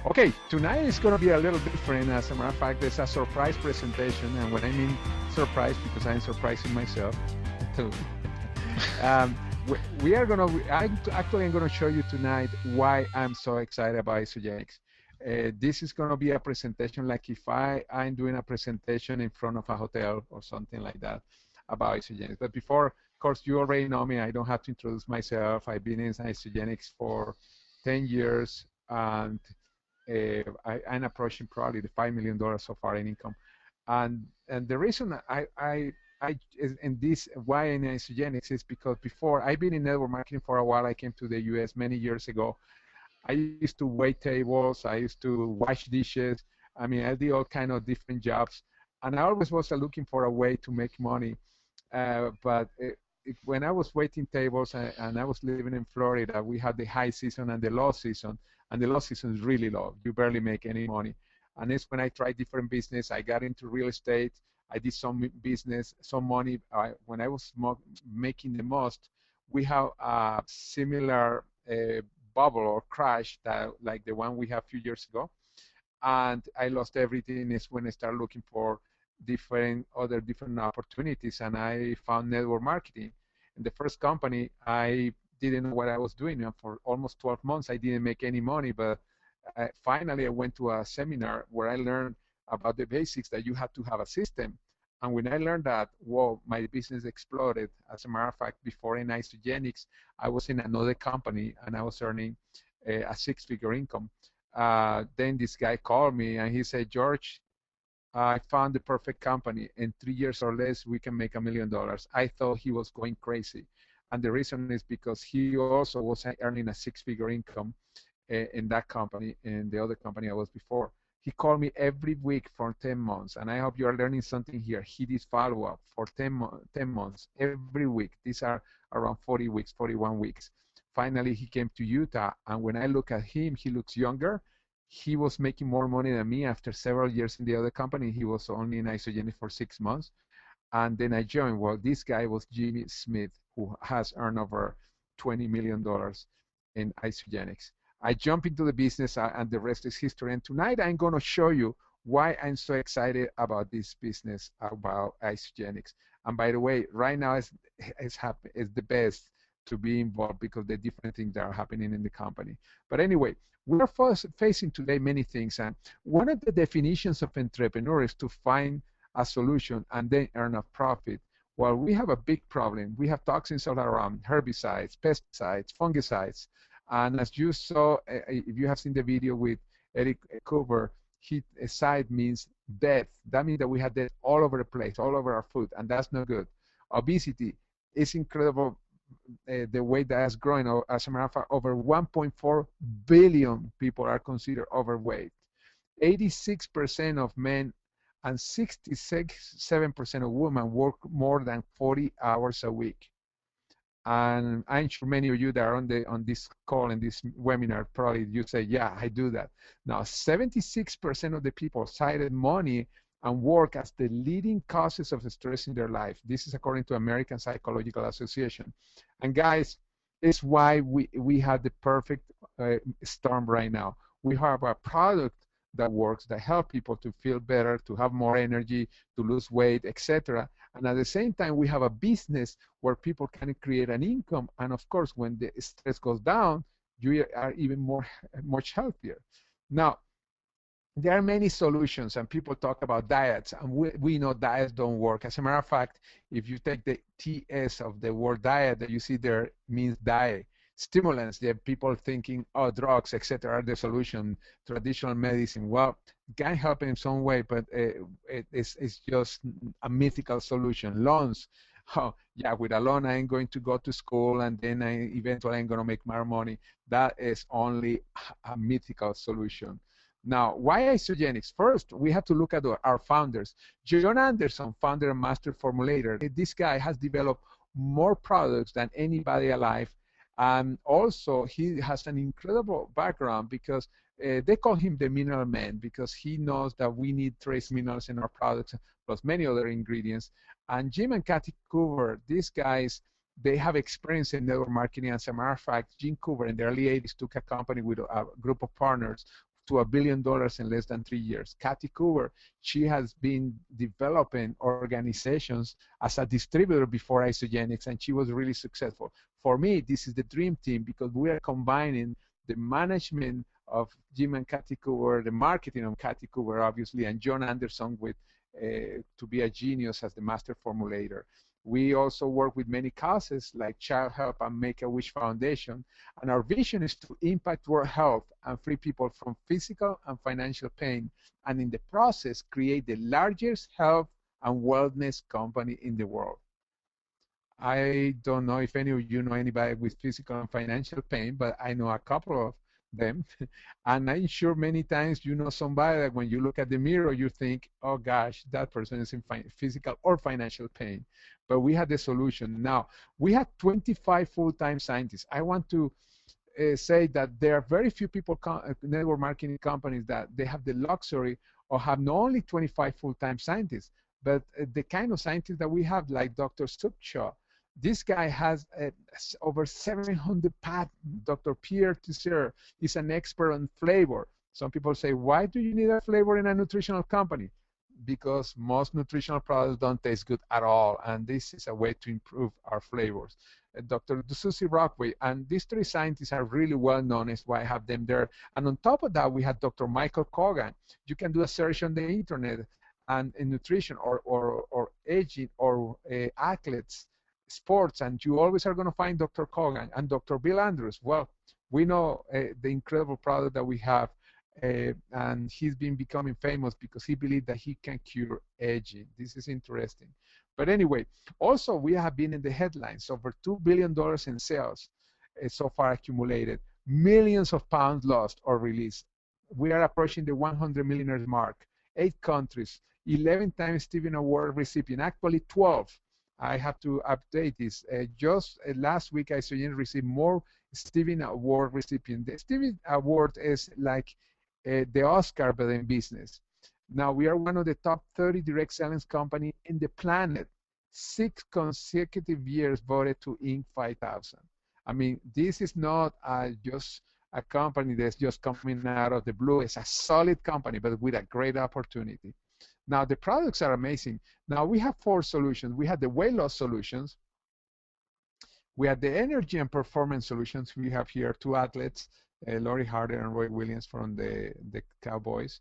Okay, tonight is going to be a little different. As a matter of fact, there's a surprise presentation, and when I mean surprise, because I'm surprising myself too. um, we are going to, I'm going to show you tonight why I'm so excited about Isagenix. This is going to be a presentation like if I'm doing a presentation in front of a hotel or something like that about Isagenix. But before, of course, you already know me. I don't have to introduce myself. I've been in Isagenix for 10 years, and I'm approaching probably the $5 million so far in income. And the reason I in this why in Isagenix is because before I've been in network marketing for a while. I came to the U.S. many years ago. I used to wait tables. I used to wash dishes. I mean, I did all kind of different jobs, and I always was looking for a way to make money. But when I was waiting tables and I was living in Florida, we had the high season and the low season, and the low season is really low. You barely make any money. And it's when I tried different business. I got into real estate. I did some business, some money. When I was making the most, we have a similar bubble or crash that like the one we had a few years ago. And I lost everything. Is when I started looking for different opportunities, and I found network marketing. In the first company, I didn't know what I was doing. For almost 12 months, I didn't make any money, but finally I went to a seminar where I learned about the basics, that you have to have a system. And when I learned that, whoa, my business exploded. As a matter of fact, before in Isagenix, I was in another company and I was earning a six-figure income. Then this guy called me and he said, George, I found the perfect company. In 3 years or less, we can make $1 million. I thought he was going crazy. And the reason is because he also was earning a six-figure income in that company, in the other company I was before. He called me every week for 10 months, and I hope you are learning something here. He did follow-up for 10 months, every week. These are around 40 weeks, 41 weeks. Finally, he came to Utah, and when I look at him, he looks younger. He was making more money than me after several years in the other company. He was only in Isagenix for 6 months. And then I joined. Well, this guy was Jimmy Smith, who has earned over $20 million in Isagenix. I jump into the business, and the rest is history. And tonight I'm going to show you why I'm so excited about this business, about Isagenix. And by the way, right now it's the best to be involved because the different things that are happening in the company. But anyway, we're facing today many things. And one of the definitions of entrepreneur is to find a solution and then earn a profit. Well, we have a big problem. We have toxins all around, herbicides, pesticides, fungicides. And as you saw, if you have seen the video with Eric Cooper, side means death. That means that we have death all over the place, all over our food, and that's not good. Obesity is incredible, the way that has grown. As a matter of fact, over 1.4 billion people are considered overweight. 86% of men and 67% of women work more than 40 hours a week. And I'm sure many of you that are on this call and this webinar, probably you say, yeah, I do that. Now, 76% of the people cited money and work as the leading causes of stress in their life. This is according to American Psychological Association. And guys, it's why we have the perfect storm right now. We have a product that works, that help people to feel better, to have more energy, to lose weight, etc. And at the same time, we have a business where people can create an income. And of course, when the stress goes down, you are even much healthier. Now, there are many solutions, and people talk about diets, and we know diets don't work. As a matter of fact, if you take the TS of the word diet that you see there, means diet. Stimulants, there are people thinking, oh, drugs, etc., are the solution, traditional medicine. Well, it can help in some way, but it's just a mythical solution. Loans, oh, yeah, with a loan, I'm going to go to school, and then eventually I'm going to make more money. That is only a mythical solution. Now, why Isagenix? First, we have to look at our founders. John Anderson, founder and master formulator. This guy has developed more products than anybody alive. And also, he has an incredible background because they call him the mineral man, because he knows that we need trace minerals in our products, plus many other ingredients. And Jim and Kathy Coover, these guys, they have experience in network marketing. As a matter of fact, Jim Coover in the early 80s took a company with a group of partners to $1 billion in less than 3 years. Kathy Cooper, she has been developing organizations as a distributor before Isagenix, and she was really successful. For me, this is the dream team because we are combining the management of Jim and Kathy Cooper, the marketing of Kathy Cooper, obviously, and John Anderson with to be a genius as the master formulator. We also work with many causes like Child Help and Make-A-Wish Foundation, and our vision is to impact world health and free people from physical and financial pain, and in the process, create the largest health and wellness company in the world. I don't know if any of you know anybody with physical and financial pain, but I know a couple of them. And I'm sure many times you know somebody that when you look at the mirror, you think, oh gosh, that person is in physical or financial pain. But we had the solution. Now, we had 25 full-time scientists. I want to say that there are very few people, network marketing companies, that they have the luxury of have not only 25 full-time scientists, but the kind of scientists that we have, like Dr. Subshaw. This guy has over 700 patents. Dr. Pierre Tisser is an expert on flavor. Some people say, why do you need a flavor in a nutritional company? Because most nutritional products don't taste good at all, and this is a way to improve our flavors. Dr. Susie Rockway, and these three scientists are really well known, is why I have them there. And on top of that, we had Dr. Michael Kogan. You can do a search on the internet and in nutrition or aging or athletes, sports, and you always are going to find Dr. Kogan and Dr. Bill Andrews. Well, we know the incredible product that we have, and he's been becoming famous because he believed that he can cure aging. This is interesting. But anyway, also we have been in the headlines, over $2 billion in sales so far accumulated, millions of pounds lost or released. We are approaching the 100 millionaires mark, 8 countries, 11 times Stevie Award recipient, actually 12. I have to update this. Just last week, I received more Stevie Award recipient. The Stevie Award is like the Oscar, but in business. Now, we are one of the top 30 direct selling company in the planet. 6 consecutive years voted to Inc. 5000. I mean, this is not just a company that's just coming out of the blue. It's a solid company, but with a great opportunity. Now, the products are amazing. Now, we have 4 solutions. We have the weight loss solutions. We have the energy and performance solutions. We have here 2 athletes, Lori Harder and Roy Williams from the Cowboys.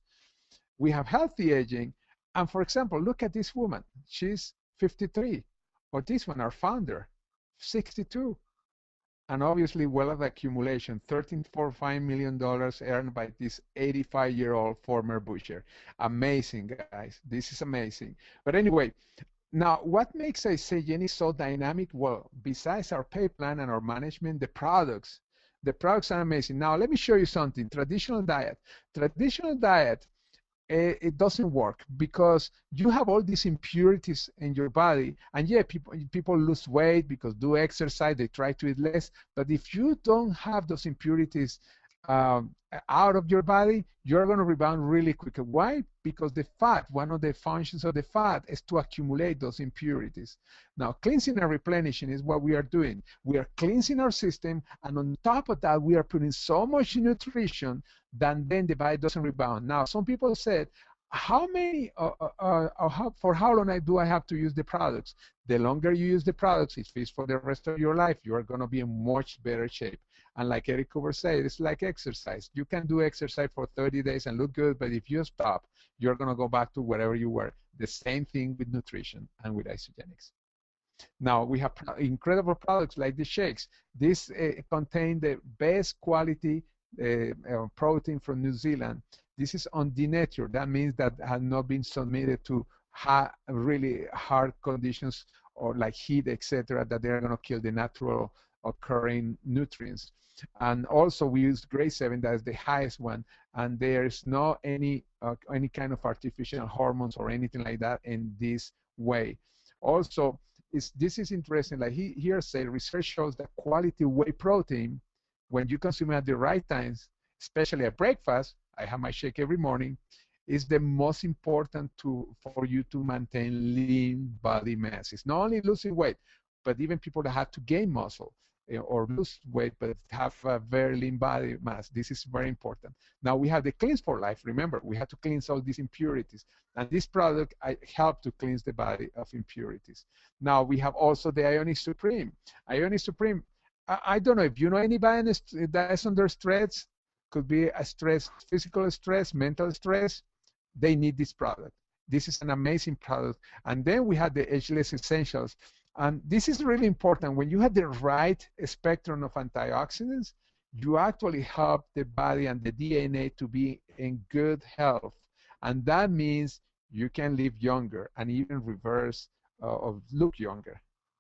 We have healthy aging. And for example, look at this woman. She's 53. Or this one, our founder, 62. And obviously, wealth of accumulation, $13.45 million earned by this 85-year-old former butcher. Amazing, guys. This is amazing. But anyway, now what makes Isagenix so dynamic? Well, besides our pay plan and our management, the products. The products are amazing. Now, let me show you something. Traditional diet. Traditional diet, it doesn't work because you have all these impurities in your body, and yeah, people lose weight because do exercise, they try to eat less, but if you don't have those impurities out of your body, you're going to rebound really quickly. Why? Because the fat, one of the functions of the fat is to accumulate those impurities. Now, cleansing and replenishing is what we are doing. We are cleansing our system, and on top of that, we are putting so much nutrition that then the body doesn't rebound. Now, some people said, how many, for how long do I have to use the products? The longer you use the products, it fits for the rest of your life. You are going to be in much better shape. And like Eric Cooper said, it's like exercise. You can do exercise for 30 days and look good, but if you stop, you're going to go back to wherever you were. The same thing with nutrition and with Isagenix. Now, we have incredible products like the shakes. These contain the best quality protein from New Zealand. This is undenatured. That means that has not been submitted to really hard conditions or like heat, etc., that they're going to kill the natural occurring nutrients. And also we use grade 7, that is the highest one, and there's no any kind of artificial hormones or anything like that in this way. Also, this is interesting. Like here say research shows that quality whey protein, when you consume it at the right times, especially at breakfast, I have my shake every morning, is the most important for you to maintain lean body mass. It's not only losing weight, but even people that have to gain muscle. or lose weight, but have a very lean body mass. This is very important. Now we have the Cleanse for Life. Remember, we have to cleanse all these impurities. And this product helps to cleanse the body of impurities. Now we have also the Ionic Supreme. Ionic Supreme, I don't know if you know anybody that is under stress, could be a stress, physical stress, mental stress, they need this product. This is an amazing product. And then we have the Ageless Essentials. And this is really important. When you have the right spectrum of antioxidants, you actually help the body and the DNA to be in good health. And that means you can live younger and even reverse or look younger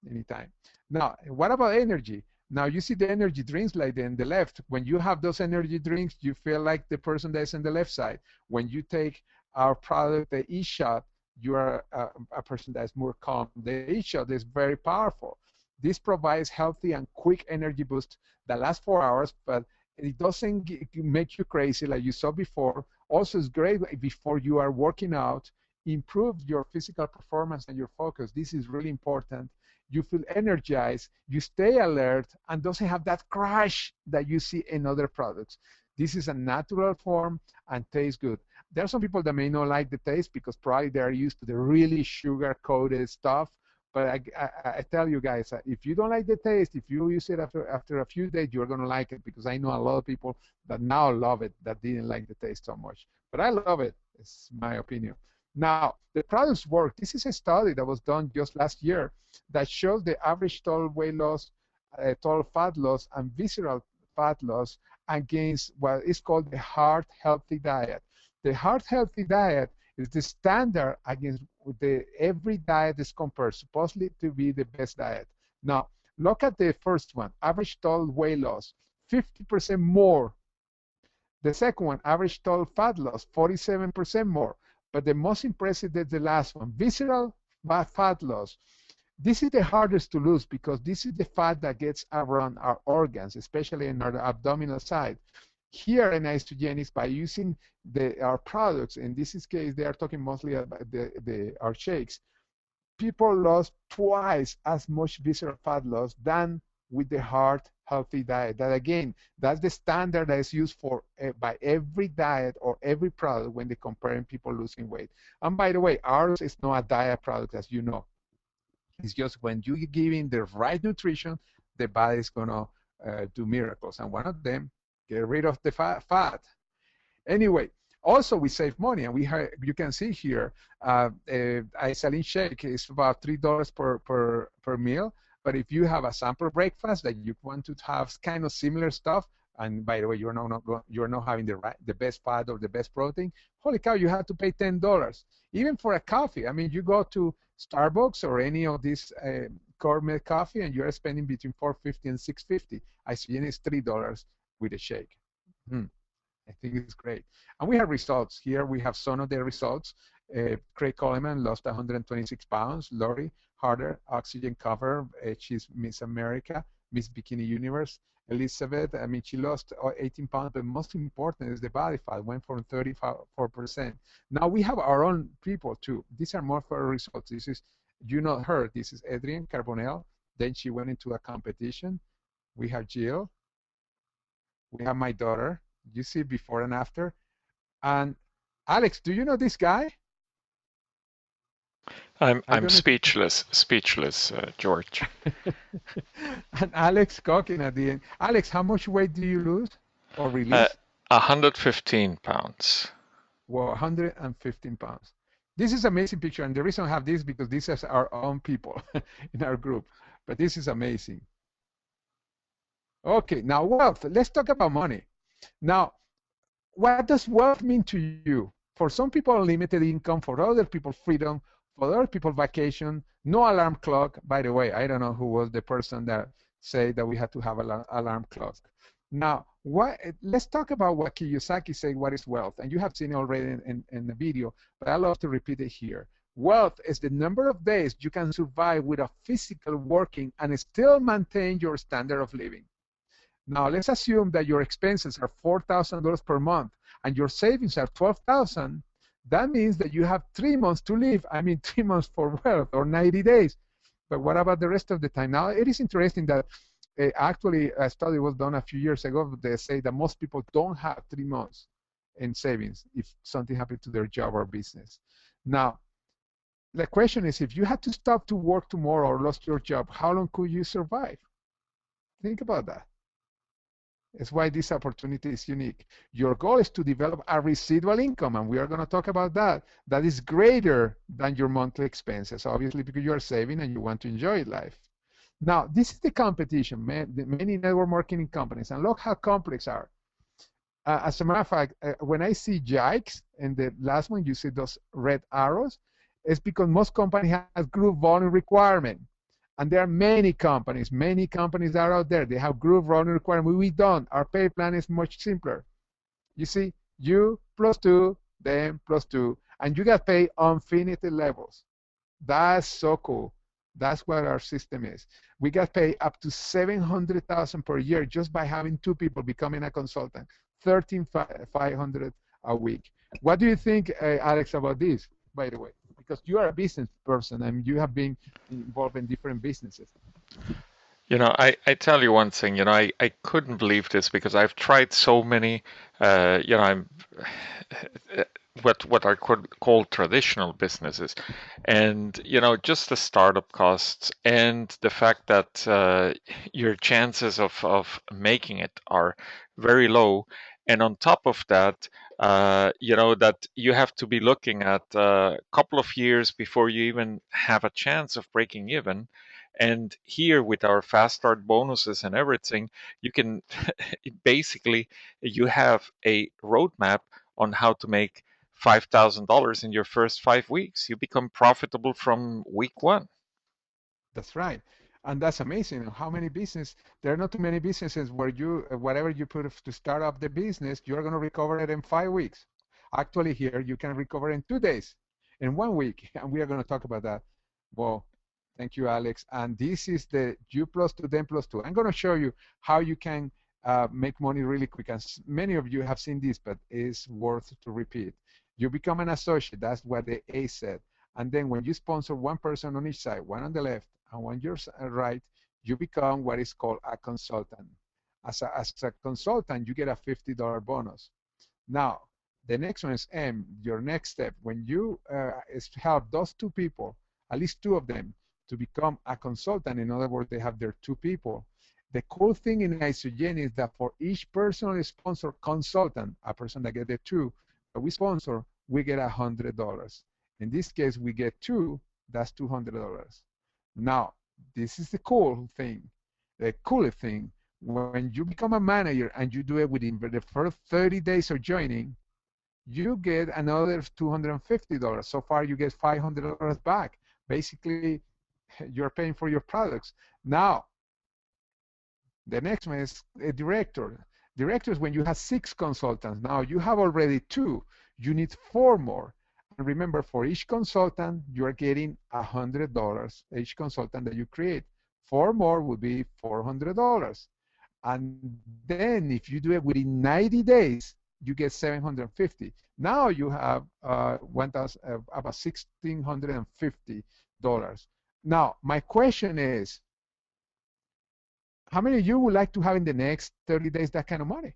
anytime. Now, what about energy? Now, you see the energy drinks like in the left. When you have those energy drinks, you feel like the person that's on the left side. When you take our product, the E-Shot, you are a person that's more calm. The E-Shot is very powerful. This provides healthy and quick energy boost that lasts 4 hours, but it doesn't make you crazy like you saw before. Also, it's great before you are working out, improve your physical performance and your focus. This is really important. You feel energized, you stay alert, and doesn't have that crash that you see in other products. This is a natural form and tastes good. There are some people that may not like the taste because probably they are used to the really sugar-coated stuff. But I tell you guys, if you don't like the taste, if you use it after a few days, you're going to like it, because I know a lot of people that now love it that didn't like the taste so much. But I love it. It's my opinion. Now, the products work. This is a study that was done just last year that shows the average total weight loss, total fat loss, and visceral fat loss against what is called the heart healthy diet. The heart healthy diet is the standard against every diet is compared, supposedly to be the best diet. Now, look at the first one, average total weight loss, 50% more. The second one, average total fat loss, 47% more. But the most impressive is the last one, visceral fat loss. This is the hardest to lose because this is the fat that gets around our organs, especially in our abdominal side. Here in Isagenix, by using our products, in this case, they are talking mostly about our shakes, people lost twice as much visceral fat loss than with the heart healthy diet. That again, that's the standard that is used for by every diet or every product when they're comparing people losing weight. And by the way, ours is not a diet product, as you know. It's just when you give in the right nutrition, the body is going to do miracles. And one of them, get rid of the fat. Anyway, also we save money, and you can see here, Isagenix shake is about $3 per meal. But if you have a sample breakfast that you want to have kind of similar stuff, and by the way, you're not having the best fat or the best protein, holy cow, you have to pay $10. Even for a coffee, I mean, you go to Starbucks or any of these gourmet coffee, and you're spending between $4.50 and $6.50. Isagenix is $3 with a shake. I think it's great. And we have results. Here we have some of the results. Craig Coleman lost 126 pounds. Lori Harder, oxygen cover. She's Miss America, Miss Bikini Universe. Elizabeth, I mean, she lost 18 pounds, but most important is the body fat went from 34%. Now we have our own people too. These are more for results. This is, you know her, this is Adrienne Carbonell. Then she went into a competition. We have Jill. We have my daughter. You see before and after. And Alex, do you know this guy? I'm speechless, George. And Alex talking at the end. Alex, how much weight do you lose or release? 115 pounds. Well, 115 pounds. This is an amazing picture, and the reason I have this is because this is our own people in our group. But this is amazing. Okay, now wealth. Let's talk about money. Now, what does wealth mean to you? For some people, unlimited income. For other people, freedom. For other people, vacation. No alarm clock. By the way, I don't know who was the person that said that we had to have an alarm clock. Now, let's talk about what Kiyosaki said, what is wealth. And you have seen it already in the video, but I love to repeat it here. Wealth is the number of days you can survive without physical working and still maintain your standard of living. Now, let's assume that your expenses are $4,000 per month and your savings are $12,000. That means that you have 3 months to live. I mean, 3 months for wealth or 90 days. But what about the rest of the time? Now, it is interesting that actually, a study was done a few years ago. They say that most people don't have 3 months in savings if something happened to their job or business. Now, the question is, if you had to stop to work tomorrow or lost your job, how long could you survive? Think about that. That's why this opportunity is unique. Your goal is to develop a residual income, and we are going to talk about that. That is greater than your monthly expenses, obviously, because you are saving and you want to enjoy life. Now, this is the competition, many network marketing companies, and look how complex they are. As a matter of fact, when I see yikes, and the last one, you see those red arrows, it's because most companies have group volume requirement. And there are many companies that are out there. They have group volume requirement. We don't. Our pay plan is much simpler. You see, you plus 2, them plus 2, and you get paid on infinity levels. That's so cool. That's what our system is. We get paid up to $700,000 per year just by having 2 people becoming a consultant. $13,500 a week. What do you think, Alex, about this, by the way? Because you are a business person and you have been involved in different businesses. You know, I tell you one thing, you know, I couldn't believe this because I've tried so many, you know, I'm what are called traditional businesses, and you know, just the startup costs and the fact that your chances of making it are very low, and on top of that, you know, that you have to be looking at a couple of years before you even have a chance of breaking even. And here with our fast start bonuses and everything, you can basically, you have a roadmap on how to make $5,000 in your first 5 weeks. You become profitable from week 1. That's right. And that's amazing. How many businesses? There are not too many businesses where you, whatever you put to start up the business, you're going to recover it in 5 weeks. Actually, here you can recover in 2 days, in 1 week, and we are going to talk about that. Well, thank you, Alex. And this is the you plus 2, them plus 2. I'm going to show you how you can make money really quick. And many of you have seen this, but it's worth to repeat. You become an associate. That's what the A said. And then when you sponsor one person on each side, one on the left and one on your right, you become what is called a consultant. As a consultant, you get a $50 bonus. Now, the next one is M, your next step. When you help those 2 people, at least 2 of them, to become a consultant, in other words, they have their 2 people. The cool thing in Isagenix is that for each personally sponsored consultant, a person that gets the 2 that we sponsor, we get $100. In this case, we get 2, that's $200. Now, this is the cool thing. The coolest thing, when you become a manager and you do it within the first 30 days of joining, you get another $250. So far, you get $500 back. Basically, you're paying for your products. Now, the next one is a director. Director is when you have 6 consultants. Now, you have already 2. You need 4 more. And remember, for each consultant, you are getting $100 each consultant that you create. 4 more would be $400. And then if you do it within 90 days, you get $750. Now you have about $1,650. Now, my question is, how many of you would like to have in the next 30 days that kind of money?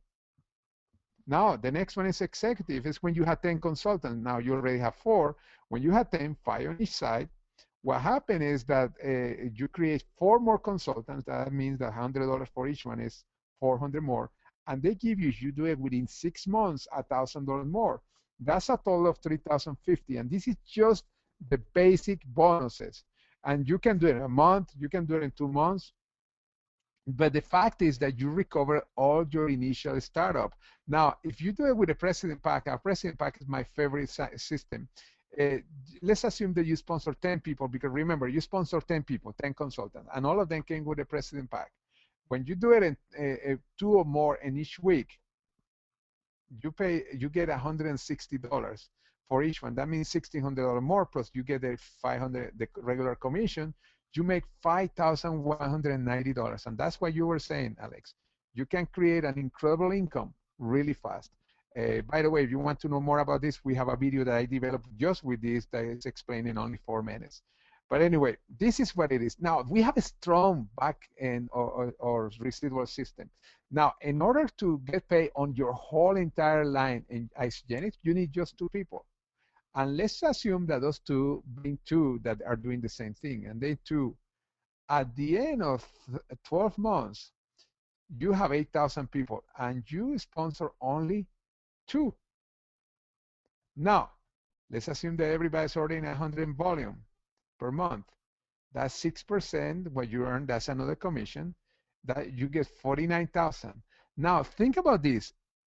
Now, the next one is executive. It's when you have 10 consultants. Now you already have 4. When you have 10, 5 on each side, what happened is that you create 4 more consultants. That means that $100 for each one is 400 more. And they give you, if you do it within 6 months, $1,000 more. That's a total of $3,050. And this is just the basic bonuses. And you can do it in a month. You can do it in 2 months. But the fact is that you recover all your initial startup. Now, if you do it with a President Pack, our President Pack is my favorite system. Let's assume that you sponsor 10 people, because remember, you sponsor 10 people, 10 consultants, and all of them came with a President Pack. When you do it in 2 or more in each week, you get $160 for each one. That means $1,600 more, plus you get the $500, the regular commission. You make $5,190, and that's what you were saying, Alex. You can create an incredible income really fast. By the way, if you want to know more about this, we have a video that I developed just with this that is explained in only 4 minutes. But anyway, this is what it is. Now, we have a strong back end or residual system. Now, in order to get paid on your whole entire line in Isagenix, you need just 2 people. And let's assume that those 2 bring 2 that are doing the same thing. And they 2, at the end of 12 months, you have 8,000 people and you sponsor only 2. Now, let's assume that everybody's ordering 100 in volume per month. That's 6% what you earn. That's another commission. That you get 49,000. Now think about this.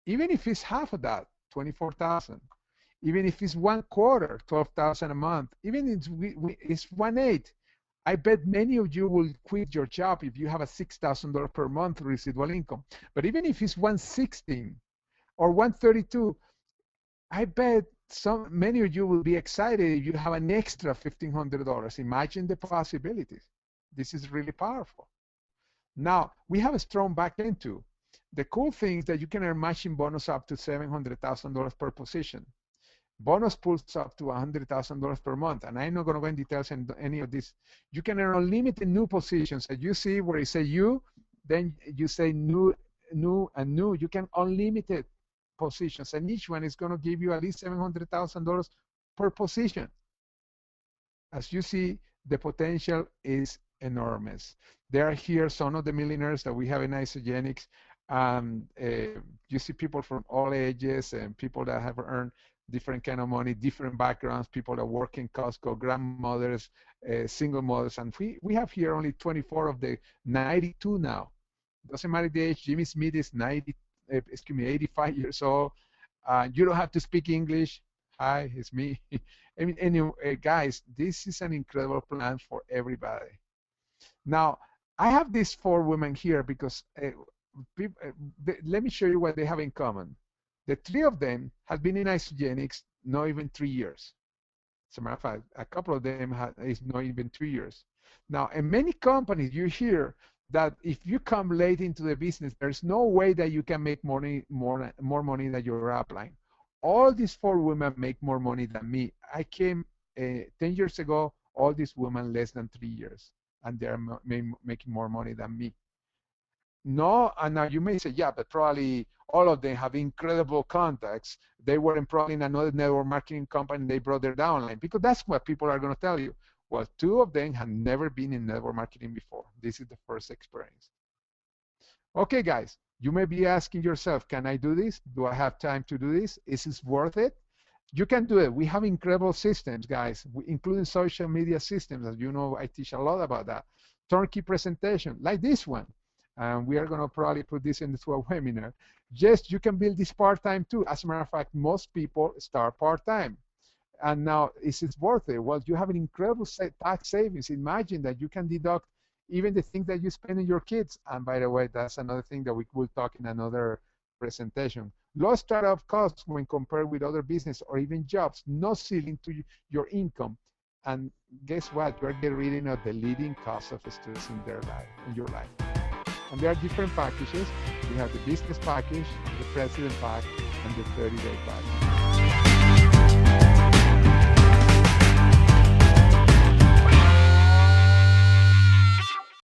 Even if it's half of that, 24,000. Even if it's 1/4, 12,000 a month. Even if it's 1/8. I bet many of you will quit your job if you have a $6,000 per month residual income. But even if it's 1/16 or 1/32, I bet many of you will be excited if you have an extra $1,500. Imagine the possibilities. This is really powerful. Now, we have a strong back end too. The cool thing is that you can earn matching bonus up to $700,000 per position. Bonus pools up to $100,000 per month. And I'm not going to go in details in any of this. You can earn unlimited new positions. As you see where it says you, then you say new, and new. You can unlimited positions, and each one is going to give you at least $700,000 per position. As you see, the potential is enormous. There are here some of the millionaires that we have in Isagenix. You see people from all ages and people that have earned different kind of money, different backgrounds, people that work in Costco, grandmothers, single mothers, and we have here only 24 of the 92 now. Doesn't matter the age. Jimmy Smith is 85 years old. You don't have to speak English. Hi, it's me. I mean, anyway, guys, this is an incredible plan for everybody. Now, I have these 4 women here because let me show you what they have in common. The 3 of them have been in Isagenix not even 3 years. As a matter of fact, a couple of them is not even 2 years. Now, in many companies, you hear that if you come late into the business, there's no way that you can make money more money than your upline. All these 4 women make more money than me. I came 10 years ago, all these women less than 3 years, and they're making more money than me. No, and now you may say, yeah, but probably all of them have incredible contacts. They were probably in another network marketing company, and they brought their downline, because that's what people are going to tell you. Well, 2 of them have never been in network marketing before. This is the first experience. Okay, guys, you may be asking yourself, can I do this? Do I have time to do this? Is this worth it? You can do it. We have incredible systems, guys, including social media systems. As you know, I teach a lot about that. Turnkey presentation, like this one. And we are going to probably put this into a webinar. Yes, you can build this part-time too. As a matter of fact, most people start part-time. And now, is it worth it? Well, you have an incredible tax savings. Imagine that you can deduct even the things that you spend on your kids. And by the way, that's another thing that we will talk in another presentation. Low startup costs when compared with other business or even jobs. No ceiling to your income. And guess what? You're getting rid of the leading cause of stress in your life. And there are different packages. We have the business package, the president pack, and the 30-day package.